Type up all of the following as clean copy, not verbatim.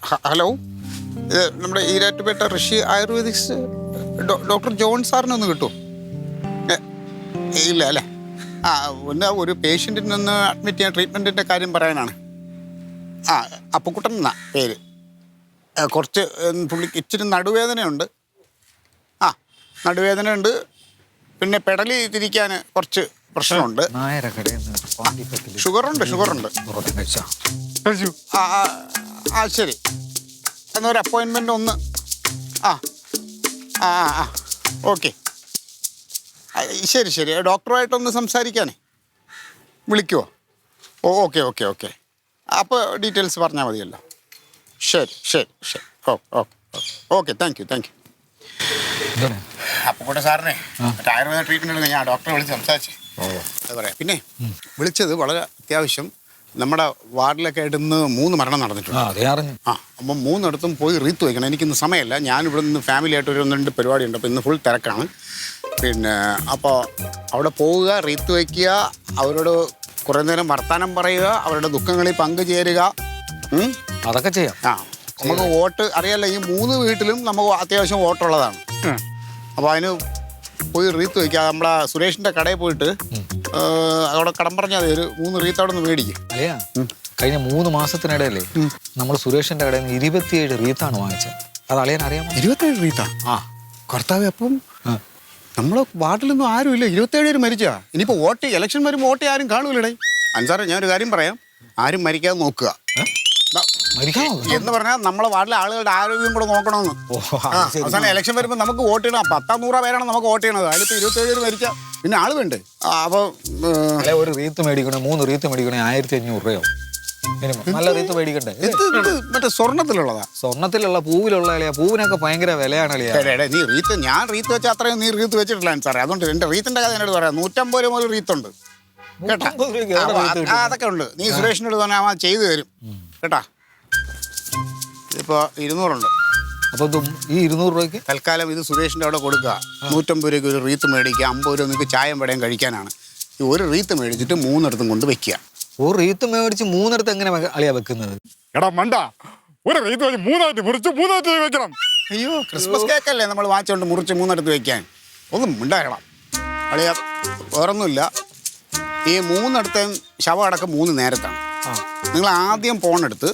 Hello, ഇത് നമ്മുടെ ഈരാറ്റുപേട്ട ഋഷി Ayurvedics doctor John സാറിനൊന്ന് കിട്ടുമോ? ഇല്ല അല്ലേ? ഒന്ന് ഒരു പേഷ്യൻറ്റിന് ഒന്ന് അഡ്മിറ്റ് ചെയ്യാൻ ട്രീറ്റ്മെൻറ്റിൻ്റെ കാര്യം പറയാനാണ്. അപ്പുക്കുട്ടൻ എന്നാ പേര്. കുറച്ച് പുള്ളിക്ക് ഇച്ചിരി നടുവേദനയുണ്ട്. നടുവേദനയുണ്ട്, പിന്നെ പെടലി തിരിക്കാൻ കുറച്ച് പ്രശ്നമുണ്ട്. ഷുഗറുണ്ട്. ശരി, എന്നൊരു അപ്പോയിൻമെൻ്റ് ഒന്ന്. ഓക്കെ, ശരി. ഡോക്ടറുമായിട്ടൊന്ന് സംസാരിക്കാനേ വിളിക്കുമോ? ഓക്കെ. അപ്പോൾ ഡീറ്റെയിൽസ് പറഞ്ഞാൽ മതിയല്ലോ. ശരി. Okay, thank you. അപ്പോൾ കൂടെ സാറിനെ ആയുർവേദ ട്രീറ്റ്മെൻറ്റ് എടുക്കാൻ ഞാൻ ഡോക്ടറെ വിളിച്ച് സംസാരിച്ചു. അത് പറയാം. പിന്നെ വിളിച്ചത് വളരെ അത്യാവശ്യം. നമ്മുടെ വാർഡിലൊക്കെ ആയിട്ട് ഇന്ന് 3 മരണം നടന്നിട്ടുണ്ട്. അപ്പം 3 പോയി റീത്ത് വയ്ക്കണം. എനിക്കിന്ന് സമയമല്ല. ഞാനിവിടെ നിന്ന് ഫാമിലിയായിട്ട് ഒരു 1-2 പരിപാടിയുണ്ട്. അപ്പോൾ ഇന്ന് ഫുൾ തിരക്കാണ്. പിന്നെ അപ്പോൾ അവിടെ പോവുക, റീത്ത് വയ്ക്കുക, അവരോട് കുറേ നേരം വർത്തമാനം പറയുക, അവരുടെ ദുഃഖങ്ങളിൽ പങ്കുചേരുക. അതൊക്കെ ചെയ്യാം. നമുക്ക് വോട്ട് അറിയാമല്ലോ, ഈ 3 വീട്ടിലും നമുക്ക് അത്യാവശ്യം വോട്ടുള്ളതാണ്. അപ്പോൾ അതിന് പോയി റീത്ത് വയ്ക്കുക. നമ്മുടെ സുരേഷിൻ്റെ കടയിൽ പോയിട്ട് അവിടെ കടം പറഞ്ഞാൽ ഒരു 3 റീത്ത് അവിടെ നിന്ന് മേടിക്കും. അല്ലയാ, കഴിഞ്ഞ 3 മാസത്തിനിടയിലേ നമ്മൾ സുരേഷിന്റെ കടയിൽ നിന്ന് 27 റീത്താണ് വാങ്ങിച്ചത്. അത് അളിയാൻ അറിയാമോ? 27 റീത്താ? കർത്താവ്, അപ്പം നമ്മളെ വാർഡിലൊന്നും ആരുമില്ല. 27 പേര് മരിച്ചാ. ഇനിയിപ്പോൾ ഇലക്ഷൻ വരുമ്പോൾ വോട്ട് ആരും കാണൂലടേ. അൻസാറേ, ഞാനൊരു കാര്യം പറയാം, ആരും മരിക്കാതെ നോക്കുക എന്ന് പറഞ്ഞാൽ നമ്മളെ വാർഡിലെ ആളുകളുടെ ആരോഗ്യം കൂടെ നോക്കണമെന്ന്. അവസാനം ഇലക്ഷൻ വരുമ്പോൾ നമുക്ക് വോട്ട് ചെയ്യണം. 10-100 പേരാണ് നമുക്ക് വോട്ട് ചെയ്യണത്. അതിലിപ്പോൾ 27 പേര് മരിച്ചാൽ പിന്നെ ആള് വേണ്ടേ? അപ്പോൾ ഒരു റീത്ത് മേടിക്കണേ, 3 റീത്ത് മേടിക്കണേ 1500 രൂപയോ നല്ല റീത്ത് മേടിക്കണ്ടേ? മറ്റേ സ്വർണ്ണത്തിലുള്ളതാ? സ്വർണ്ണത്തിലുള്ള പൂവിലുള്ള അളിയാ. പൂവിനൊക്കെ ഭയങ്കര വിലയാണ് അളിയാ. നീ റീത്ത്, ഞാൻ റീത്ത് വെച്ചാൽ അത്രയും നീ റീത്ത് വെച്ചിട്ടില്ല സാറേ. അതുകൊണ്ട് എൻ്റെ റീത്തിൻ്റെ കഥ എന്നോട് പറയാം. 150 രൂപ മുതൽ റീത്തുണ്ട് കേട്ടാ. അതൊക്കെ ഉണ്ട്. നീ സുരേഷിനോട് തന്നെ അവൻ ചെയ്തു തരും കേട്ടാ. ഇപ്പോൾ 200 ഉണ്ട്. അപ്പോൾ ഈ 200 രൂപയ്ക്ക് തൽക്കാലം ഇത് സുരേഷിൻ്റെ അവിടെ കൊടുക്കുക. 150 രൂപയ്ക്ക് ഒരു റീത്ത് മേടിക്കുക. 50 രൂപ നിങ്ങൾക്ക് ചായം വടയും കഴിക്കാനാണ്. ഈ ഒരു റീത്ത് മേടിച്ചിട്ട് 3 കൊണ്ട് വെക്കുക. ഒരു റീത്ത് മേടിച്ച് 3 എങ്ങനെ അളിയാ വെക്കുന്നത്? എടാ മണ്ട, ഒരു റീത്ത് വെച്ച് 3 മുറിച്ച് 3 വെക്കണം. അയ്യോ, ക്രിസ്മസ് കേക്കല്ലേ നമ്മൾ വാങ്ങിച്ചുകൊണ്ട് മുറിച്ച് 3 വെക്കാൻ. ഒന്നും ഉണ്ടാകണം അളിയ. വേറൊന്നുമില്ല, ഈ 3 ശവം അടക്കം 3 നേരത്താണ്. നിങ്ങൾ ആദ്യം ഫോണെടുത്ത്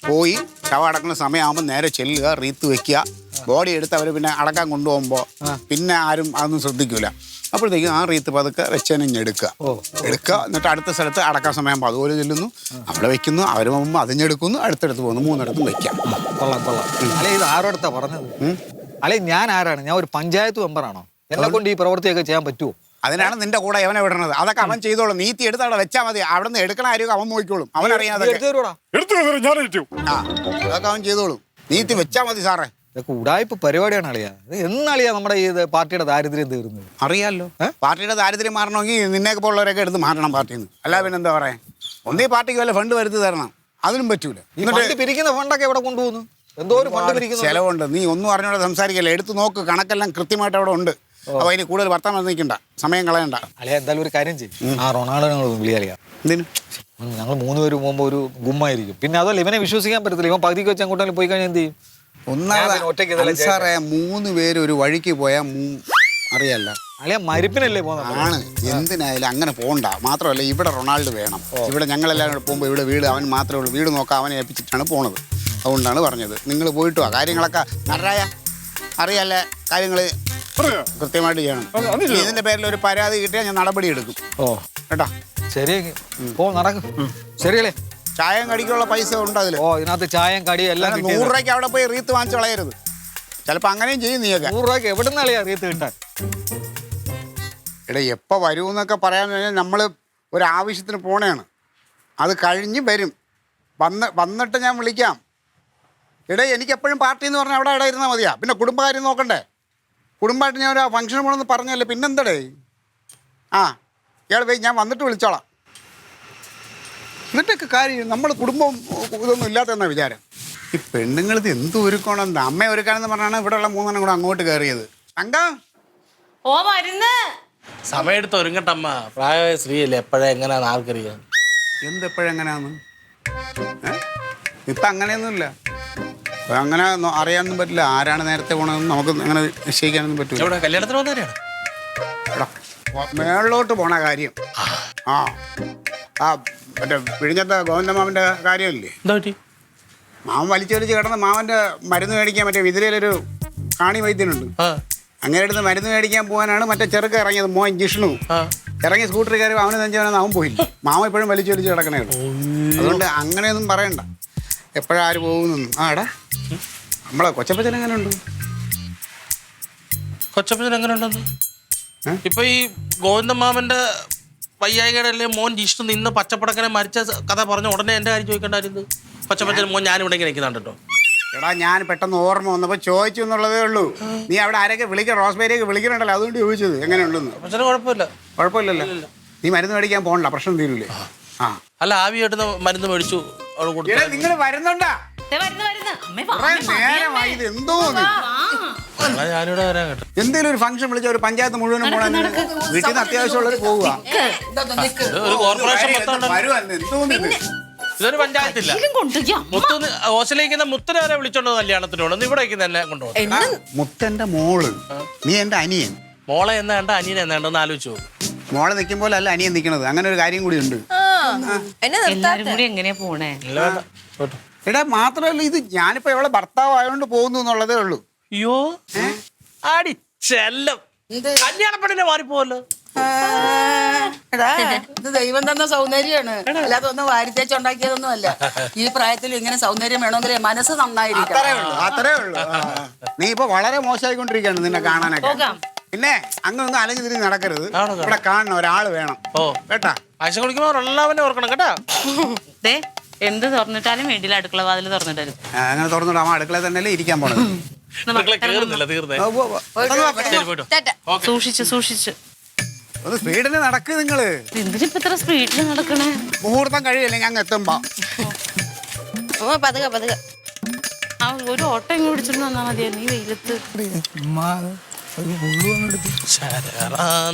പോയി ശവം അടക്കുന്ന സമയമാകുമ്പോൾ നേരെ ചെല്ലുക, റീത്ത് വെക്കുക. ബോഡി എടുത്ത് അവർ പിന്നെ അടക്കാൻ കൊണ്ടുപോകുമ്പോൾ പിന്നെ ആരും അതൊന്നും ശ്രദ്ധിക്കൂല. അപ്പോഴത്തേക്കും ആ റീത്ത് പതുക്കെ വെച്ചതിനെ എടുക്കുക. എന്നിട്ട് അടുത്ത സ്ഥലത്ത് അടക്കാൻ സമയമാകുമ്പോൾ അതുപോലെ ചെല്ലുന്നു, അവിടെ വെക്കുന്നു. അവർ പോകുമ്പോൾ അതിഞ്ഞെടുക്കുന്നു, അടുത്തടുത്ത് പോകുന്നു. 3 വെക്കാം. കൊള്ളാം. അല്ലെ, ഇത് ആരോടത്താ പറഞ്ഞത്? അല്ലെ, ഞാൻ ആരാണ്? ഞാൻ ഒരു പഞ്ചായത്ത് മെമ്പറാണോ? എന്നെ കൊണ്ട് ഈ പ്രവൃത്തിയൊക്കെ ചെയ്യാൻ പറ്റുമോ? അതിനാണ് നിന്റെ കൂടെ അവനെ വിടണത്. അതൊക്കെ അവൻ ചെയ്തോളും. നീത്തി എടുത്ത് അവിടെ വെച്ചാൽ മതി. അവിടെ നിന്ന് എടുക്കണ ആരും അവൻ നോക്കിക്കോളും. അവനറിയാതെ അതൊക്കെ അവൻ ചെയ്തോളും. നീത്തി വെച്ചാൽ മതി സാറേ. ഇതൊക്കെ ഉടായ്പ പരിപാടിയാണ് അളിയാ. എന്നാളിയാ നമ്മുടെ ഈ പാർട്ടിയുടെ ദാരിദ്ര്യം തീർന്നത്? അറിയാമല്ലോ, പാർട്ടിയുടെ ദാരിദ്ര്യം മാറണമെങ്കിൽ നിന്നെയൊക്കെ പോലുള്ളവരൊക്കെ എടുത്ത് മാറണം പാർട്ടിയിൽ നിന്ന്. അല്ല പിന്നെ എന്താ പറയാ, ഒന്നീ പാർട്ടിക്ക് വല്ല ഫണ്ട് വരുത്തി തരണം. അതിനും പറ്റൂല. പിരിക്കുന്ന ഫണ്ടൊക്കെ എവിടെ കൊണ്ടുപോകുന്നു? എന്തോ ഒരു ഫണ്ട് പിരിക്കുന്നു. ചിലവുണ്ട്. നീ ഒന്നും അറിഞ്ഞോടെ സംസാരിക്കല്ലേ. എടുത്ത് നോക്ക്, കണക്കെല്ലാം കൃത്യമായിട്ട് അവിടെ ഉണ്ട്. അപ്പോൾ അതിന് കൂടുതൽ വർത്തമാനം നിൽക്കണ്ട, സമയം കളയണ്ട. അളിയാ, എന്തായാലും ഒരു കാര്യം ചെയ്യും, ആ റൊണാൾഡോ വിളിയാളിയാ. എന്തിനു? ഞങ്ങൾ 3 പേര് പോകുമ്പോൾ ഒരു ഗുമ്മായിരിക്കും. പിന്നെ അതല്ല, ഇവനെ വിശ്വസിക്കാൻ പറ്റത്തില്ല. ഇവൻ പകുതിക്ക് വെച്ച് അങ്ങോട്ടെങ്കിലും പോയി കഴിഞ്ഞാൽ എന്ത് ചെയ്യും? സാറേ, 3 പേര് ഒരു വഴിക്ക് പോയാൽ അറിയാല്ല അളിയാ, മരിപ്പിനല്ലേ പോകുന്നത്? ആണ്. എന്തിനായാലും അങ്ങനെ പോകണ്ട. മാത്രമല്ല, ഇവിടെ റൊണാൾഡോ വേണം. ഇവിടെ ഞങ്ങളെല്ലാവരും കൂടെ പോകുമ്പോൾ ഇവിടെ വീട് അവൻ മാത്രമേ ഉള്ളൂ. വീട് നോക്കാൻ അവനെ ഏൽപ്പിച്ചിട്ടാണ് പോണത്. അതുകൊണ്ടാണ് പറഞ്ഞത്. നിങ്ങൾ പോയിട്ട് വാ. കാര്യങ്ങളൊക്കെ നല്ലതായ അറിയാല്ലേ, കാര്യങ്ങൾ കൃത്യമായിട്ട് ചെയ്യണം. ഇതിന്റെ പേരിൽ ഒരു പരാതി കിട്ടിയാൽ ഞാൻ നടപടി എടുക്കും. കേട്ടാ? ശരി, നടക്കും. ശരിയല്ലേ? ചായം കടിക്കുള്ള പൈസ ഉണ്ട് അതിൽ. ഇതിനകത്ത് ചായം കടി എല്ലാം 100 രൂപയ്ക്ക് അവിടെ പോയി റീത്ത് വാങ്ങിച്ച് കളയരുത്. ചിലപ്പോൾ അങ്ങനെയും ചെയ്യും നീയൊക്കെ. 100 രൂപയ്ക്ക് എവിടെ നിന്നാളിയാ റീത്ത് കിട്ടാൻ? എടാ, എപ്പോൾ വരുമെന്നൊക്കെ പറയാൻ കഴിഞ്ഞാൽ നമ്മൾ ഒരാവശ്യത്തിന് പോണേണ്. അത് കഴിഞ്ഞ് വരും. വന്നിട്ട് ഞാൻ വിളിക്കാം. എടേ, എനിക്ക് എപ്പോഴും പാർട്ടി എന്ന് പറഞ്ഞാൽ അവിടെ ഇരുന്നാൽ മതിയാ. പിന്നെ കുടുംബകാര്യം നോക്കണ്ടേ? കുടുംബമായിട്ട് ഞാൻ ഒരു ഫംഗ്ഷന് പോകണമെന്ന് പറഞ്ഞല്ലേ, പിന്നെന്തടേ? ഇയാൾ പോയി, ഞാൻ വന്നിട്ട് വിളിച്ചോളാം. എന്നിട്ടൊക്കെ കാര്യം നമ്മൾ കുടുംബം ഇതൊന്നും ഇല്ലാത്തതെന്നാണ് വിചാരം. ഈ പെണ്ണുങ്ങളിത് എന്ത് ഒരുക്കണം, അമ്മ ഒരുക്കാനെന്ന് പറഞ്ഞാണ് ഇവിടെയുള്ള 3 കൂടെ അങ്ങോട്ട് കയറിയത്. സമയത്ത് ഒരുങ്ങട്ടമ്മ. പ്രായമായ സ്ത്രീയല്ലേ, എപ്പോഴാ എങ്ങനെയാന്ന് ആർക്കറിയാം. എന്തെപ്പോഴെങ്ങനെയാന്ന്? ഇപ്പം അങ്ങനെയൊന്നുമില്ല. അപ്പൊ അങ്ങനെ അറിയാനൊന്നും പറ്റില്ല. ആരാണ് നേരത്തെ പോകണമെന്ന് നമുക്ക് അങ്ങനെ നിശ്ചയിക്കാനൊന്നും പറ്റില്ല. എവിടെ കല്യാണത്തിന് വന്നവരാണ്? എടാ, മേളിലോട്ട് പോണ കാര്യം. ആ മറ്റേ വിഴിഞ്ഞത്തെ ഗോവിന്ദമാമൻ്റെ കാര്യമില്ലേ? എന്താ പറ്റി? മാമൻ വലിച്ചൊലിച്ച് കിടന്ന് മാമൻ്റെ മരുന്ന് മേടിക്കാൻ മറ്റേ വിതിരയിലൊരു കാണി വൈദ്യനുണ്ട്. അങ്ങനെ അടുത്ത് മരുന്ന് മേടിക്കാൻ പോകാനാണ് മറ്റേ ചെറുക്ക ഇറങ്ങിയത്. മോൻ ജിഷ്ണു ഇറങ്ങി സ്കൂട്ടറിൽ കയറി അവന് നെഞ്ചവനെന്ന് അവൻ പോയില്ല. മാമ ഇപ്പോഴും വലിച്ചൊലിച്ച് കിടക്കണേ ഉള്ളൂ. അതുകൊണ്ട് അങ്ങനെയൊന്നും പറയണ്ട. എപ്പോഴാര് പോകുന്നു. ആ എടാ, നമ്മളെ കൊച്ചപ്പച്ചൻ എങ്ങനെ ഉണ്ട്? കൊച്ചപ്പച്ചൻ എങ്ങനെ ഉണ്ടെന്ന് ഇപ്പൊ ഈ ഗോവിന്ദമാമന്റെ വയ്യായികയുടെ അല്ലേ മോൻ ജിഷ്ണു നിന്ന് പച്ചപ്പടക്കനെ മരിച്ച കഥ പറഞ്ഞ ഉടനെ എന്റെ കാര്യം ചോദിക്കേണ്ടായിരുന്നു. കൊച്ചപ്പച്ചൻ മോൻ ഞാനിവിടെ ഇങ്ങനെ നിൽക്കുന്നുണ്ടോ? എടാ, ഞാൻ പെട്ടെന്ന് ഓർമ്മ വന്നപ്പോൾ ചോദിച്ചു എന്നുള്ളതേ ഉള്ളൂ. നീ അവിടെ ആരൊക്കെ റോസ്മേരിയൊക്കെ വിളിക്കണുണ്ടല്ലോ, അതുകൊണ്ട് ചോദിച്ചത് എങ്ങനെയുണ്ടെന്ന്. കൊച്ചന് കുഴപ്പമില്ല. കുഴപ്പമില്ലല്ലോ. നീ മരുന്ന് മേടിക്കാൻ പോകണ്ട, പ്രശ്നം തീരൂലേ? ആ അല്ല, ആവി എടുത്ത് മരുന്ന് മേടിച്ചു അവൾ കൊടുത്തു. നിങ്ങൾ വരുന്നുണ്ടാ? നേരമായി. ഇത് എന്തോ ഞാനിവിടെ വരാൻ കേട്ടോ. എന്തെങ്കിലും ഒരു ഫംഗ്ഷൻ വിളിച്ച ഒരു പഞ്ചായത്ത് മുഴുവനും പോകണം. വീട്ടിൽ നിന്ന് അത്യാവശ്യമുള്ളവർ പോവുക. ഒരു കോർപ്പറേഷൻ മൊത്തം എന്തോന്നിത്? ഇതൊരു പഞ്ചായത്തില്ല. മുത്ത് ഹോസ്റ്റലിരിക്കുന്ന മുത്തിനെ വരെ വിളിച്ചോണ്ട് കല്യാണത്തിനോട് ഇവിടെ എന്നെ കൊണ്ടുപോകും. മുത്തന്റെ മോള്, നീ എന്റെ അനിയൻ. മോളെ എന്നാണ്ട് അനിയൻ എന്നാണ്ട് ഒന്ന് ആലോചിച്ചു പോകും. മോളെ നിൽക്കുമ്പോൾ അല്ല അനിയൻ നിൽക്കണത്. അങ്ങനെ ഒരു കാര്യം കൂടി ഉണ്ട്. എങ്ങനെയാ പോണേ? എടാ, മാത്രമല്ല ഇത് ഞാനിപ്പോ എവളെ ഭർത്താവ് ആയതുകൊണ്ട് പോകുന്നു എന്നുള്ളതേ ഉള്ളൂ. അയ്യോ ആടി ചെല്ലം കല്യാണപ്പെടിനെ മാറിപ്പോവല്ലോ. ഇത് ദൈവം തന്ന സൗന്ദര്യമാണ്, അല്ലാതെ ഒന്ന് വാരിത്തേച്ചുണ്ടാക്കിയതൊന്നും അല്ല. ഈ പ്രായത്തിൽ ഇങ്ങനെ സൗന്ദര്യം വേണമെങ്കിൽ മനസ്സ് നന്നായിരിക്കും. അത്രേ ഉള്ളൂ. നീ ഇപ്പൊ വളരെ മോശമായിക്കൊണ്ടിരിക്കുകയാണ് നിന്നെ കാണാനൊക്കെ. പിന്നെ അങ്ങൊന്നും അലഞ്ഞു തിരിഞ്ഞ് നടക്കരുത്. ഇവിടെ കാണണം ഒരാള് വേണം. കേട്ടാ, ആശം കുടിക്കുമ്പോ എല്ലാവരും ഓർക്കണം കേട്ടാ. എന്ത് തുറന്നിട്ടാലും വേണ്ടിയില്ല, അടുക്കള വാതിൽ തുറന്നിട്ടാലും. അങ്ങനെ തുറന്നിട്ട് അമ്മ അടുക്കള തന്നെയല്ലേ ഇരിക്കാൻ പോണത്. സൂക്ഷിച്ച് സൂക്ഷിച്ച് ഒന്ന് സ്പീഡിന് നടക്ക് നിങ്ങള്. എന്തിനിപ്പോ ഇത്ര സ്പീഡിൽ നടക്കണേ? മുഹൂർത്തം കഴിയില്ലെങ്കിൽ അങ്ങ് എത്തുമ്പോ പതുക്കെ പതുക്കെ ആ ഒരു ഓട്ടം ഇങ്ങ് പിടിച്ചിട്ട് വന്നാ മതിയായിരുന്നു ഈ വെയിലത്ത്.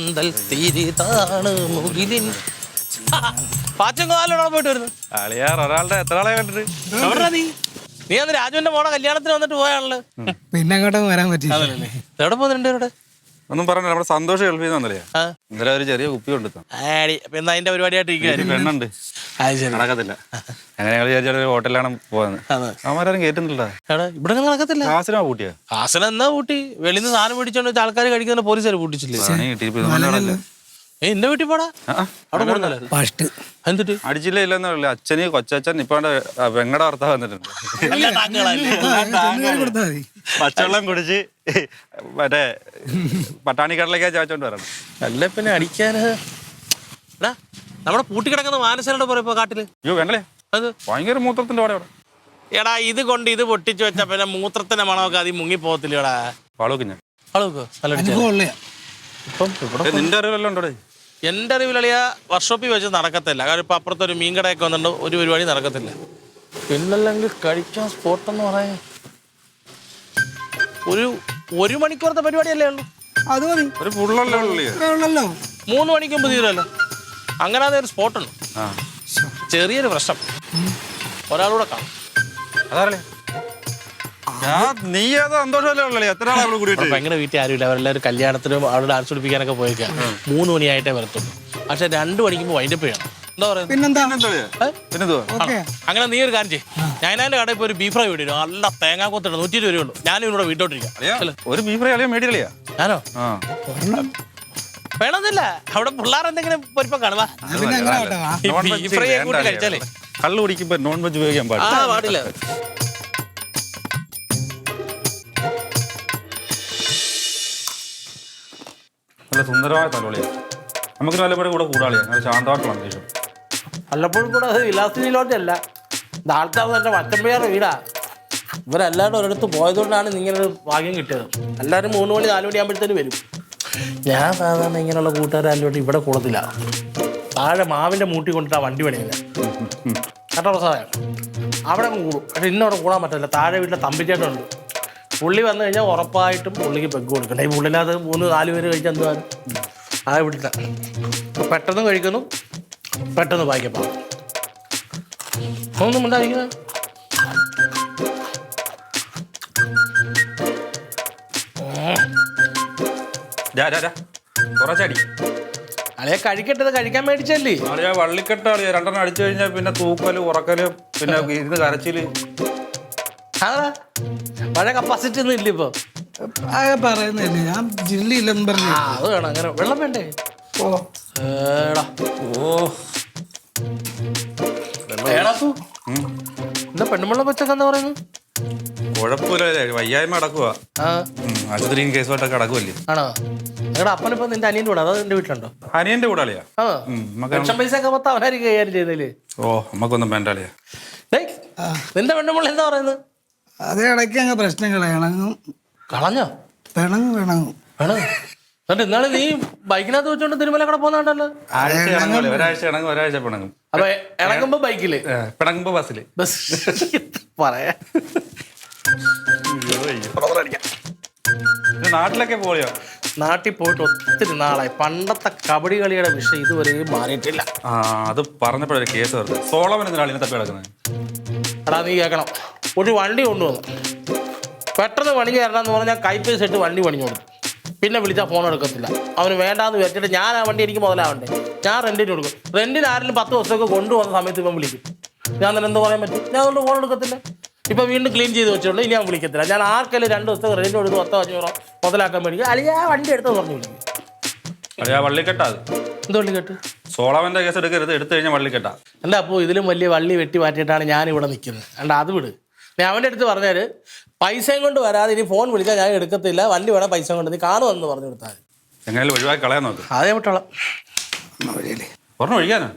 പാച്ചങ്കാലോടെ പോയിട്ട് വരുന്നു. ഒരാളുടെ എത്ര ആളെ കണ്ടിട്ട് എവിടാ നീ? നീ അന്ന് രാജുവിന്റെ മോടെ കല്യാണത്തിന് വന്നിട്ട് പോയാണല്ലോ. പിന്നെ അങ്ങോട്ടും വരാൻ പറ്റില്ല. എവിടെ പോകുന്നു രണ്ടുപേരുടെ? ഒന്നും പറഞ്ഞ നമ്മുടെ സന്തോഷം ഗൾഫിൽ നിന്നല്ലേ ഇന്നലെ ഒരു ചെറിയ കുപ്പി കൊണ്ടുത്താ എന്നാ അതിന്റെ പരിപാടിയായിട്ട് പെണ്ണുണ്ട് നടക്കത്തില്ല. അങ്ങനെ ഞങ്ങൾ വിചാരിച്ച ഹോട്ടലിലാണ് പോകുന്നത്. അവന്മാരും കേട്ടുന്നില്ല. ഇവിടെ നടക്കത്തില്ല. ആസിനാ കൂട്ടിയാ? ആസന എന്നാ കൂട്ടി? വെളിന്ന് സാധനം പിടിച്ചോണ്ട് വെച്ചാൽ ആൾക്കാർ കഴിക്കുന്ന പോലീസുകാർ കൂട്ടിച്ചില്ലേ? എന്റെ വീട്ടിൽ പോടാ. അവിടെ കൊടുത്തല്ലേ എന്നിട്ട് അടിച്ചില്ല ഇല്ലെന്നല്ലേ. അച്ഛന് കൊച്ചച്ഛൻ ഇപ്പൊ വെങ്ങടെ ഭർത്താവ് വന്നിട്ടുണ്ട്. പച്ചവെള്ളം കുടിച്ച് മറ്റേ പട്ടാണിക്കടലേക്കാ ചോദിച്ചോണ്ട് വരണം. അല്ല പിന്നെ അടിക്കാന് നമ്മുടെ പൂട്ടിക്കിടക്കുന്ന മാനസനോട് പറയപ്പോ കാട്ടില്. അയ്യോ വേണ്ടല്ലേ, അത് ഭയങ്കര മൂത്രത്തിന്റെ അവിടെ അവിടെ. എടാ ഇത് കൊണ്ട് ഇത് പൊട്ടിച്ചു വെച്ചാ പിന്നെ മൂത്രത്തിന്റെ മണമൊക്കെ അതി മുങ്ങി പോകത്തില്ലടാ. വളവൊക്കെ ഞാൻ ഇപ്പം നിന്റെ അറിവെല്ലാം ഉണ്ടോ? എൻ്റെ അറിവിലളിയ വർക്ക്ഷോപ്പിൽ വെച്ച് നടക്കത്തില്ല. കാരണം ഇപ്പം അപ്പുറത്തൊരു മീൻകടയൊക്കെ വന്നിട്ട് ഒരു പരിപാടി നടക്കത്തില്ല. പിന്നല്ലെങ്കിൽ കഴിക്കാൻ സ്പോട്ടെന്ന് പറയാൻ ഒരു മണിക്കൂറത്തെ പരിപാടിയല്ലേ ഉള്ളൂ. അത് മതി. ഒരു ഫുള്ളല്ലോ 3 മണിക്ക് മുമ്പ് തീരുമല്ലോ. അങ്ങനെ അതൊരു സ്പോട്ടുണ്ട്. ചെറിയൊരു പ്രശ്നം, ഒരാളൂടെ കാണും. അതല്ലേ നീ ഏതോ സന്തോഷമല്ലേ ഉള്ളേ. എത്ര ആളെ അവിടെ കൂടിയിട്ട്? ഭയങ്കര വീട്ടിൽ ആരുമില്ല. അവരെല്ലാവരും കല്യാണത്തിനും അവിടെ ഡാൻസ് പഠിപ്പിക്കാനൊക്കെ പോയേക്കാം. 3 മണിയായിട്ടേ വരത്തുള്ളൂ. പക്ഷെ 2 മണിക്കുമ്പോൾ വൈൻഡപ്പ് ചെയ്യണം. എന്താ പറയുക? അങ്ങനെ നീ ഒരു കാര്യം ചെയ്യും. ഞാൻ അതിന്റെ കടയിൽ പോയി ഒരു ബീഫ് ഫ്രൈ മേടിക്കും. നല്ല തേങ്ങാക്കൊത്തിട്ട് 120 രൂപയുള്ളൂ. ഞാനും ഇവിടെ വീട്ടോട്ടിരിക്കാം. ഒരു ബീഫ് ഫ്രൈ അളിയാ മേടിക്കളിയാ? ഞാനോ വേണമെന്നില്ല. അവിടെ പിള്ളേർ എന്തെങ്കിലും പൊരിപ്പം കാണുവാ. ബീഫ് ഫ്രൈ കൂട്ടി കഴിച്ചാലേ കള്ളു കുടിക്കുമ്പോ നോൺ വെജ് ഉപയോഗിക്കാൻ പാടില്ല. നല്ല സുന്ദരമായ തലോളിയാ. നമുക്ക് നല്ലപോലെ കൂടെ കൂടാളിയാ. നല്ല ശാന്തമായിട്ടുള്ള അന്തരീക്ഷം. വല്ലപ്പോഴും കൂടെ അത് വിലാസിലോട്ടല്ല. നാളത്താവ് എൻ്റെ മച്ചമ്പയാറ് വീടാ. ഇവരെല്ലാവരും ഒരിടത്ത് പോയതുകൊണ്ടാണ് ഇങ്ങനൊരു ഭാഗ്യം കിട്ടിയത്. എല്ലാവരും 3 മണി 4 മണി ആകുമ്പോഴത്തേന് വരും. ഞാൻ സാധാരണ ഇങ്ങനെയുള്ള കൂട്ടുകാരെല്ലാം ഇവിടെ കൂടത്തില്ല. താഴെ മാവിൻ്റെ മൂട്ടി കൊണ്ടിട്ടാ വണ്ടി പണിയില്ല. കേട്ടോ പ്രസാദം അവിടെ കൂടും. പക്ഷെ ഇന്നവിടെ കൂടാൻ പറ്റില്ല. താഴെ വീട്ടിലെ തമ്പിച്ചേട്ടുണ്ട്. പുള്ളി വന്നു കഴിഞ്ഞാൽ ഉറപ്പായിട്ടും പുള്ളിക്ക് പെഗ് കൊടുക്കണം. ഈ പുള്ളിനകത്ത് 3-4 പേര് കഴിച്ചാൽ എന്തുവാണ് ആ വിടില്ല. പെട്ടെന്ന് കഴിക്കുന്നു, പെട്ടെന്ന് വായിക്കപ്പാ. ഒന്നും ഉണ്ടായിരിക്കുന്നത് കുറച്ചടി അളിയെ കഴിക്കട്ടത് കഴിക്കാൻ മേടിച്ചല്ലേ? അളിയാ വള്ളിക്കെട്ട് അളിയാ 2 അടിച്ചു കഴിഞ്ഞാൽ പിന്നെ തൂക്കല് ഉറക്കല് പിന്നെ ഇരുന്ന് കരച്ചില്. അതാ പഴയ കപ്പാസിറ്റി ഒന്നും ഇല്ല ഇപ്പൊ. പറയുന്നില്ലേ ഞാൻ ജില്ലയില്ലെന്ന് പറഞ്ഞു. അത് വേണം. അങ്ങനെ വെള്ളം വേണ്ടേ? എന്താ പെണ്ണുമ്പള്ള പച്ചക്ക എന്താ പറയുന്നത്? കുഴപ്പമില്ല, വയ്യായ്മ അടക്കുക. ആശുപത്രിയും കേസുമായിട്ടൊക്കെ അടക്കുമല്ലേ. ആണോ? നിങ്ങളുടെ അപ്പനിപ്പോ നിന്റെ അനിയന്റെ കൂടെ അതോ നിന്റെ വീട്ടിലുണ്ടോ? അനിയന്റെ കൂടെ അളിയാ. പെൻഷൻ പൈസ ഒക്കെ മൊത്തം അവനായിരിക്കും കൈകാര്യം ചെയ്യുന്നില്ലേ? നമുക്കൊന്നും വേണ്ട അളിയാ. നിന്റെ പെണ്ണുമ്പള്ള എന്താ പറയുന്നത്? അതേ ഇടയ്ക്ക് അങ്ങ് പ്രശ്നങ്ങൾ ഇണങ്ങും. കളഞ്ഞോ? പിണങ്ങും വേണം. എന്നിട്ട് ഇന്നാള് നീ ബൈക്കിനകത്ത് വെച്ചോണ്ട് തിരുമല കൂടെ പോകുന്നുണ്ടല്ലോ. ഒരാഴ്ച ഇണങ്ങും, ഒരാഴ്ച പിണങ്ങും. അപ്പൊ ഇണങ്ങുമ്പോ ബൈക്കില്, പിണങ്ങുമ്പോ ബസ്സില്. പറയാ നാട്ടിലൊക്കെ പോയോ? നാട്ടിൽ പോയിട്ട് ഒത്തിരി നാളായി. പണ്ടത്തെ കബഡി കളിയുടെ വിഷയം ഇതുവരെയും മാറിയിട്ടില്ല. അത് പറഞ്ഞപ്പോഴൊരു കേസ് വരുന്നത്. സോളമൻ എന്തിനാണ് തപ്പി കിടക്കുന്നത്? എടാ നീ കേൾക്കണം, ഒരു വണ്ടി കൊണ്ടുവന്നു. പെട്ടെന്ന് പണിഞ്ഞ് തരണമെന്ന് പറഞ്ഞാൽ കൈപ്പേസ് ഇട്ട് വണ്ടി പണിഞ്ഞു കൊടുക്കും. പിന്നെ വിളിച്ചാൽ ഫോൺ എടുക്കത്തില്ല. അവന് വേണ്ടാന്ന് വിചാരിച്ചിട്ട് ഞാൻ ആ വണ്ടി എനിക്ക് മുതലാവണ്ടേ, ഞാൻ റെന്റിന് കൊടുക്കും. റെന്റിന് ആരെങ്കിലും 10 ദിവസമൊക്കെ കൊണ്ടുവന്ന സമയത്ത് ഇപ്പം വിളിക്കും. ഞാൻ തന്നെ എന്ത് പറയാൻ പറ്റും? ഞാൻ അതുകൊണ്ട് ഫോൺ എടുക്കത്തില്ല. ഇപ്പം വീണ്ടും ക്ലീൻ ചെയ്ത് വെച്ചോണ്ട് ഇനി ഞാൻ വിളിക്കത്തില്ല. ഞാൻ ആർക്കെങ്കിലും 2 ദിവസത്തേക്ക് റെന്റ് കൊടുത്ത് 10,500 മുതലാക്കാൻ വേണ്ടി അല്ലെങ്കിൽ ആ വണ്ടി എടുത്ത് പറഞ്ഞു വിളിക്കും. അളിയാ വള്ളിക്കെട്ടാ അത്. എന്ത് വള്ളിക്കെട്ട്? സോളമന്റെ കേസ് എടുത്ത് കഴിഞ്ഞാൽ വള്ളിക്കെട്ടാ. എന്താ അപ്പോൾ ഇതിലും വലിയ വള്ളി വെട്ടി മാറ്റിയിട്ടാണ് ഞാൻ ഇവിടെ നിൽക്കുന്നത്. അല്ല അത് വിട്. ഞാൻ അവൻ്റെ അടുത്ത് പറഞ്ഞാൽ പൈസയും കൊണ്ട് വരാതെ ഇനി ഫോൺ വിളിച്ചാൽ ഞാൻ എടുക്കത്തില്ല, വണ്ടി വേണം, പൈസ കൊണ്ട് നീ കാണുമെന്ന് പറഞ്ഞു കൊടുത്താൽ എങ്ങനെയാലും ഒഴിവാക്കി കളയാൻ നോക്ക്. അതേ വിട്ടോളാം. പറഞ്ഞു ഒഴിക്കാനോ?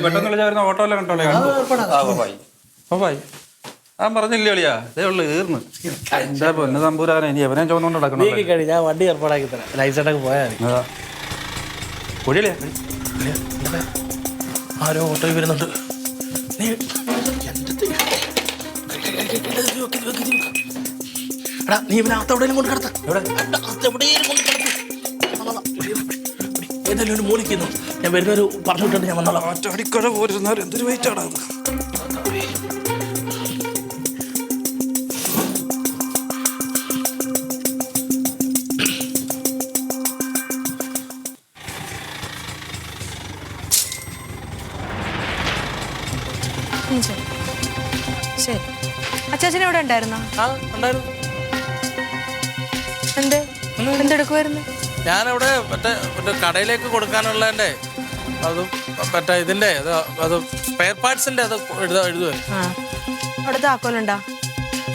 പെട്ടെന്ന് വിളിച്ചാൽ ഓട്ടോയിലെ കണ്ടോളെ. ഞാൻ പറഞ്ഞില്ലേ അളിയാ, അതേ ഉള്ളു തീർന്ന്. എന്താ പൊന്ന് തമ്പൂരാനെ, ഇനി എവനെ ചോദിച്ചുകൊണ്ട് നടക്കണം. കഴി ഞാൻ വണ്ടി ഏർപ്പാടാക്കി തരാം. ലൈസൻസൊക്കെ പോയാൽ മതി. ഒഴിയല്ലേ? ആരോ ഓട്ടോയിൽ വരുന്നുണ്ട്. എടാ നീ ഇവനകത്ത് എവിടെയും കൊണ്ട് കിടത്ത. ഏതെങ്കിലും ഒരു മൂലിക്കുന്നു. ഞാൻ വരുന്നൊരു പറഞ്ഞിട്ടുണ്ട്. ഞാൻ വന്നോളാം. അടിക്കട പോരുന്നവർ എന്തൊരു വെയിറ്റാണ് അത്. ശരി. അച്ചാച്ചൻ ഇവിടെ ഉണ്ടായിരുന്നോ? ഉണ്ടായിരുന്നു. എന്തെടുക്കുമായിരുന്നു? ഞാനവിടെ മറ്റേ കടയിലേക്ക് കൊടുക്കാനുള്ളതിൻ്റെ അത് മറ്റേ ഇതിൻ്റെ അത് സ്പെയർ പാർട്സിൻ്റെ അത് എഴുതുമായിരുന്നു. അവിടെ താക്കോലുണ്ടോ?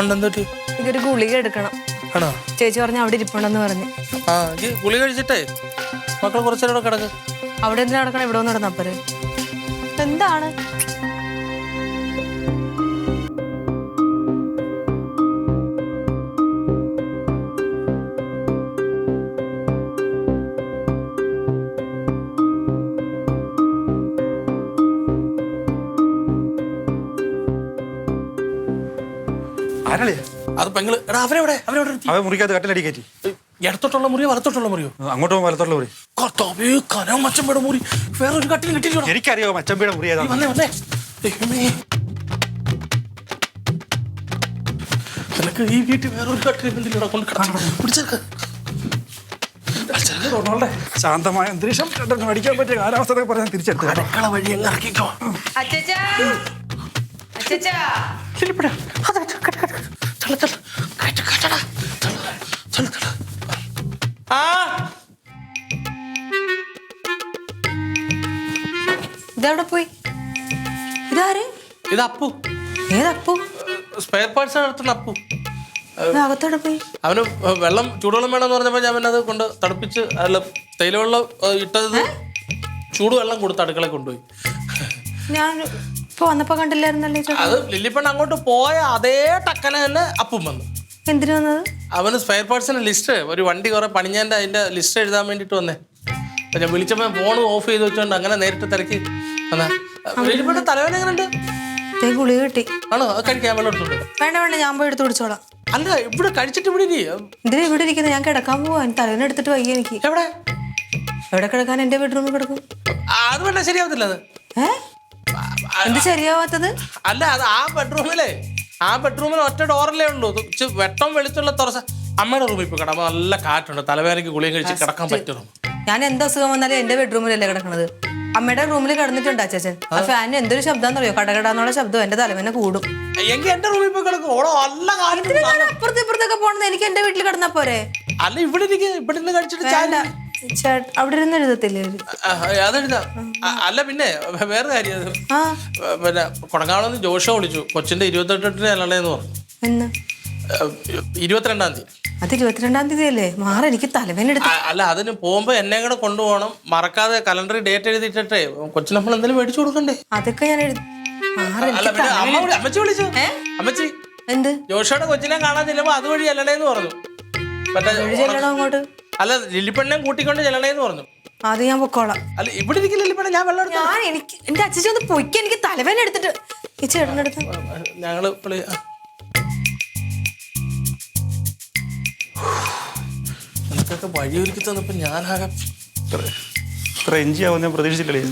ഉണ്ടെന്തോട്ടി? ഇതൊരു ഗുളിക എടുക്കണം. ആണോ? ചേച്ചി പറഞ്ഞു അവിടെ ഇരിപ്പുണ്ടെന്ന് പറഞ്ഞു. ഗുളിക കഴിച്ചിട്ടേ മക്കൾ കുറച്ചേരം ഇവിടെ കിടക്ക്. അവിടെ എന്തിനാ നടക്കണം? ഇവിടെ ഒന്ന് നടന്നപ്പോരെ. എന്താണ് അത് പെങ്ങള്. എടാ അവരെവിടെ? അവൻ മുറിക്കാത്ത കട്ടിലടി കയറ്റി. ഇടത്തോട്ടുള്ള മുറിയോ വലത്തോട്ടുള്ള മുറിയോ? അങ്ങോട്ട് പോകും വലത്തോട്ടുള്ള മുറി. കനം മച്ചമ്പയുടെ മുറി. വേറൊരു കട്ടിലും കിട്ടിയില്ലോ. എനിക്കറിയോ മച്ചമ്പിയുടെ മുറി ഏതാ. നിനക്ക് ഈ വീട്ടിൽ വേറൊരു കട്ടിലും പിടിച്ചേക്ക്. ശാന്തമായ അന്തരീക്ഷം, അടിക്കാൻ പറ്റിയ കാലാവസ്ഥ പറയാൻ തിരിച്ചെടുത്തു. അടുക്കള വഴി എല്ലാം ഇറക്കിക്കോ. ഇതെവിടെ പോയി? ഇതാര്? ഇത് അപ്പു. ഏതപ്പു? സ്പെയർ പാർട്സ് നടത്തുന്ന അപ്പു. അകത്തോടെ പോയി. അവന് വെള്ളം ചൂടുവെള്ളം വേണമെന്ന് പറഞ്ഞപ്പോൾ ഞാൻ അത് കൊണ്ട് തണുപ്പിച്ച് അല്ല തൈലവെള്ളം ഇട്ടത് ചൂടുവെള്ളം കൊടുത്ത് അടുക്കളയിൽ കൊണ്ടുപോയി. ഞാൻ ഇപ്പൊ വന്നപ്പോ കണ്ടില്ലായിരുന്നല്ലേ? അത് ലില്ലിപ്പണ്ണ അങ്ങോട്ട് പോയ അതേ ടക്കന തന്നെ അപ്പും വന്നു. എന്തിനു വന്നത്? അവന് സ്പെയർ പാർട്സിന്റെ ലിസ്റ്റ്, ഒരു വണ്ടി കുറെ പണിഞ്ഞതിന്റെ അതിന്റെ ലിസ്റ്റ് എഴുതാൻ വേണ്ടിട്ട് വന്നേ. ഞാൻ വിളിച്ചപ്പോ ഫോൺ ഓഫ് ചെയ്ത് വെച്ചോണ്ട് അങ്ങനെ നേരിട്ട് തിരക്കി വന്നാ. ലില്ലിപ്പണ്ണ തലവേദന എങ്ങനെയുണ്ട്? ഗുളിക കിട്ടി. ആണോ? അത് കഴിക്കാൻ വെള്ളം എടുത്തോണ്ട്. വേണ്ട വേണ്ട, ഞാൻ പോയി എടുത്ത് കുടിച്ചോളാം. അല്ല ഇവിടെ കഴിച്ചിട്ട് ഇവിടെ എന്തിനാ ഇവിടെ ഇരിക്കുന്നത്? ഞാൻ കിടക്കാൻ പോവാ. തലേനെ എടുത്തിട്ട് വയ്യ എനിക്ക്. എവിടെ എവിടെ കിടക്കാൻ? എന്റെ ബെഡ്റൂമിൽ കിടക്കും. അത് വേണ്ട, ശരിയാവത്തില്ല. അത് എന്ത് ശരിയാവാത്തത്? അല്ല അത് ആ ബെഡ്റൂമിൽ ഒറ്റ ഡോറല്ലേ ഉള്ളൂ. വെട്ടം വെളിച്ചുള്ള തുറസ അമ്മയുടെ റൂമിൽ പോയി കിടമ്പോൾ നല്ല കാറ്റുണ്ട്, തലവേദനയ്ക്ക് ഗുളിയും കഴിച്ച് കിടക്കാൻ പറ്റും. ഞാൻ എന്ത് അസുഖം വന്നാലും എന്റെ ബെഡ്റൂമിലല്ലേ കിടക്കണത്. അമ്മയുടെ റൂമിൽ കിടന്നിട്ടുണ്ട് അച്ഛൻ. ആ ഫാനിന് എന്തൊരു ശബ്ദം അറിയോ? കടകടാന്നുള്ള ശബ്ദം എന്റെ തലവേദന കൂടും. എങ്കിൽ എന്റെ റൂമിൽ പോയി കിടക്കും. ഓളോ നല്ല കാറ്റ്. അപ്പുറത്ത് ഇപ്പുറത്തൊക്കെ പോണത് എനിക്ക് എന്റെ വീട്ടിൽ കിടന്നാ പോരെ? അല്ല ഇവിടെ ഇവിടെ നിന്ന് കഴിച്ചിട്ട് അവിടെ ഇരുന്ന് എഴുതത്തില്ലേ? അതെഴുതാം. അല്ല പിന്നെ വേറെ കാര്യം, പിന്നെ കൊടങ്ങാളെന്ന് ജോഷോ വിളിച്ചു, കൊച്ചിന്റെ 28 അല്ലല്ലേന്ന് പറഞ്ഞു. എന്ന് 22-ാം തീയതി. അത് 22-ാം തീയതി അല്ലേ? മാറ എനിക്ക് തലവേദന എടുത്തു. അല്ല അതിന് പോകുമ്പോ എന്നെ കൂടെ കൊണ്ടുപോകണം. മറക്കാതെ കലണ്ടറിൽ ഡേറ്റ് എഴുതിയിട്ടേ കൊച്ചിന് നമ്മൾ എന്തെങ്കിലും മേടിച്ചു കൊടുക്കണ്ടേ? അതൊക്കെ ഞാൻ എഴുതി. അല്ല പിന്നെ അമ്മച്ചി വിളിച്ചു. അമ്മച്ചി എന്ത് ജോഷോയുടെ കൊച്ചിനെ കാണാൻ ചെല്ലുമ്പോ അതുവഴി ചെല്ലണേന്ന് പറഞ്ഞു. മറ്റേ ചെല്ലണോ അങ്ങോട്ട്? അല്ല ലില്ലിപ്പെണ്ണെ കൂട്ടിക്കൊണ്ട് ചെല്ലണേന്ന് പറഞ്ഞു. അത് ഞാൻ പൊക്കോളാം. അല്ല ഇവിടെ ഇരിക്കില്ല ലില്ലിപ്പെണ്ണ, ഞാൻ വെള്ളം ഞാൻ എനിക്ക് എന്റെ അച്ഛൻ ഒന്ന് പൊയ്ക്ക്, എനിക്ക് തലവേദന എടുത്തിട്ട്. ഈ ചേട്ടൻ്റെ അടുത്ത് ഞങ്ങള് എനിക്കൊക്കെ വഴി ഒരുക്കി തന്നപ്പോ ഞാനാകെ ഇത്ര ഇഞ്ചി ആവും ഞാൻ പ്രതീക്ഷിച്ചില്ലേ.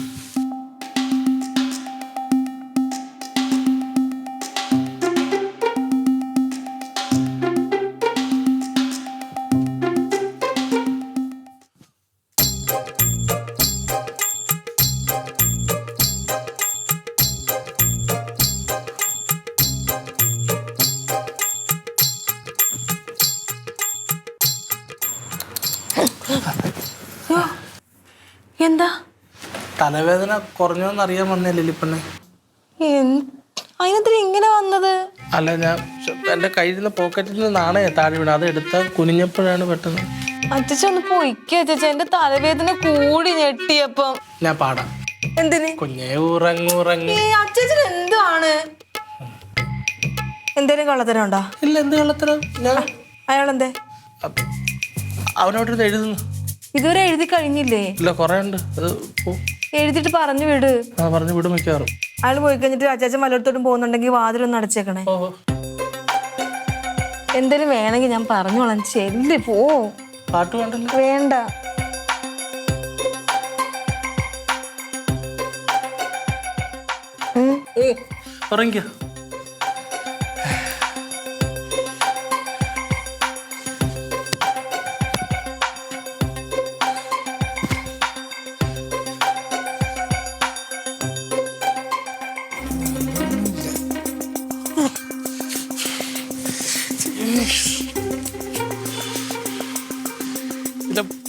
എന്താ തലവേദന കുറഞ്ഞോന്ന് അറിയാൻ വന്നേ ലില്ലിപ്പെണ്ണെ. അതിനെന്തിനാ ഇങ്ങനെ വന്നത്? അല്ല ഞാൻ എന്റെ കയ്യിൽ നിന്ന് പോക്കറ്റിൽ നിന്ന് നാണയം താഴെ വീണ, അത് എടുത്താൽ കുനിഞ്ഞപ്പോഴാണ് പെട്ടെന്ന്. അച്ഛൻ ഒന്ന് പൊയ്ക്ക് അച്ഛൻ, എന്റെ തലവേദന കൂടി ഞെട്ടിയപ്പം. ഞാൻ പാടാം. എന്തിന്? കുഞ്ഞേ ഉറങ്ങുറങ്ങി. അച്ഛൻ എന്താണ്? എന്തേലും കള്ളത്തരം ഉണ്ടോ? ഇല്ല, എന്ത് കള്ളത്തരം? ഞാൻ അയാളെന്തേ അവനോട് എഴുതുന്നു. ഇതുവരെ എഴുതി കഴിഞ്ഞില്ലേ? ഇല്ല, കൊറേ ഉണ്ട്. അത് എഴുതിട്ട് പറഞ്ഞു വിട്. പറഞ്ഞു വിടും മിക്കവാറും. അയാൾ പോയി കഴിഞ്ഞിട്ട് അച്ചാച്ചൻ വല്ലയിടത്തോട്ടും പോകുന്നുണ്ടെങ്കിൽ വാതിലൊന്നും അടച്ചേക്കണേ. എന്തേലും വേണമെങ്കിൽ ഞാൻ പറഞ്ഞോളാം. ചെല്ലി പോ. പാട്ട് വേണ്ടല്ലോ. വേണ്ട. ഉറങ്ങിക്കോ.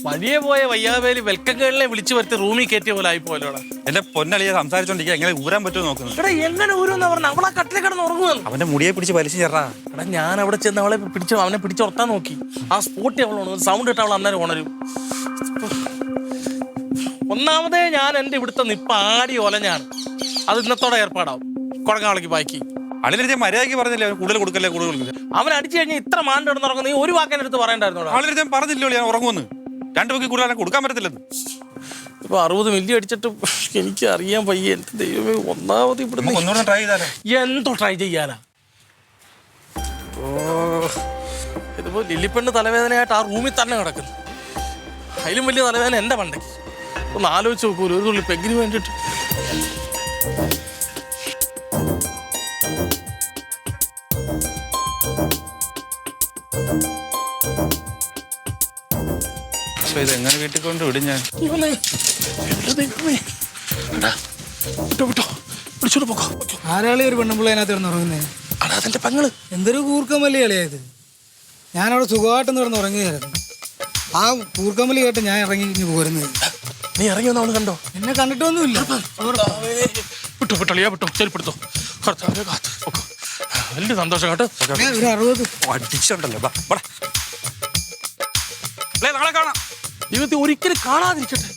വഴിയെ പോയ വയ്യാവേലി വെൽക്കങ്ങളിലെ വിളിച്ചു വരുത്തി റൂമിൽ കയറ്റിയ പോലെ ആയി പോയല്ലോ. എന്റെ പൊന്നളിയെ സംസാരിച്ചോണ്ടിരിക്കുക, എങ്ങനെ ഊരാൻ പറ്റുമോ നോക്കുന്നു. എടാ എങ്ങനെ ഊരെന്ന് പറഞ്ഞ അവളെ കട്ടിലെ കിടന്ന് ഉറങ്ങുന്നു. അവന്റെ മുടിയെ പിടിച്ച് വലിച്ചു ചേർറാ. എടാ ഞാൻ അവിടെ ചെന്ന് അവളെ അവനെ പിടിച്ചുറത്താൻ നോക്കി. ആ സ്പോട്ടിൽ അവളോണ് സൗണ്ട് ഇട്ട് അവൾ അന്നേരം ഉണരും. ഒന്നാമതേ ഞാൻ എന്റെ ഇവിടുത്തെ നിപ്പ ആടി ഒലഞ്ഞാണ്. അത് ഇന്നത്തോടെ ഏർപ്പാടാവും. കൊടങ്ങാളേക്ക് ബാക്കി ആളിനെ മര്യാദയ്ക്ക് പറഞ്ഞില്ലേ കൂടുതൽ കൊടുക്കല്ലേ, കൂടുതൽ കൊടുക്കില്ല. അവൻ അടിച്ചു കഴിഞ്ഞാൽ ഇത്ര മാണ്ട് കിടന്നുറങ്ങുന്ന നീ ഒരു വാക്കിന്റെ അടുത്ത് പറയണ്ടായിരുന്നു. ആളിനെ ഞാൻ പറഞ്ഞില്ലോ ഞാൻ ഉറങ്ങുമെന്ന്. 2 വക്കി കൂടുതൽ കൊടുക്കാൻ പറ്റത്തില്ലെന്ന്. ഇപ്പൊ 60 മില്ലി അടിച്ചിട്ട് എനിക്ക് അറിയാൻ വയ്യ. എന്റെ ദൈവമേ, ഒന്നാമത് ഇവിടെ ഒന്നുകൂടെ ട്രൈ ചെയ്താലോ? എന്തോ ട്രൈ ചെയ്യാനാ? ഓ ഇതിപ്പോ ലില്ലിപ്പെണ്ണ് തലവേദനയായിട്ട് ആ റൂമിൽ തന്നെ കിടക്കുന്നു. അതിലും വലിയ തലവേദന എന്റെ പണ്ടേക്ക്. ഒന്ന് ആലോചിച്ച് നോക്കൂല, ഒരു തുള്ളി പെഗ്ഗിന് വേണ്ടിട്ട്. ഇതെങ്ങനെ വീട്ടിൽ കൊണ്ട് വിടും ഞാൻ? ആരാളി ഒരു പെണ്ണുമ്പിള്ള അതിനകത്ത് കിടന്ന് ഉറങ്ങുന്നേ? അതെന്റെ പെങ്ങള്. എന്തൊരു കൂർക്കമ്പലി കളിയായത്. ഞാനവിടെ സുഖമായിട്ട് കിടന്ന് ഉറങ്ങിയായിരുന്നു. ആ കൂർക്കമ്പലി കേട്ട് ഞാൻ ഇറങ്ങി പോരുന്നത്. നീ ഇറങ്ങി വന്ന് അവള് കണ്ടോ? എന്നെ കണ്ടിട്ടൊന്നുമില്ല. വിട്ടോ ചെരുപ്പെടുത്തോ. വലിയ സന്തോഷം കേട്ടോ. ഒരു 60 അടിച്ചുണ്ടല്ലോ. നാളെ കാണാം. ജീവിതത്തിൽ ഒരിക്കലും കാണാതിരിക്കട്ടെ.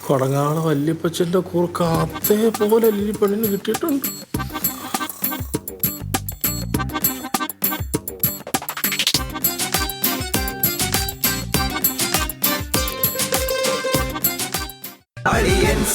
കൊടങ്ങാള വല്യപ്പച്ചന്റെ കൂർക്ക അതേപോലെ ലില്ലിപ്പെണ്ണിന് കിട്ടിയിട്ടുണ്ട്. Aliens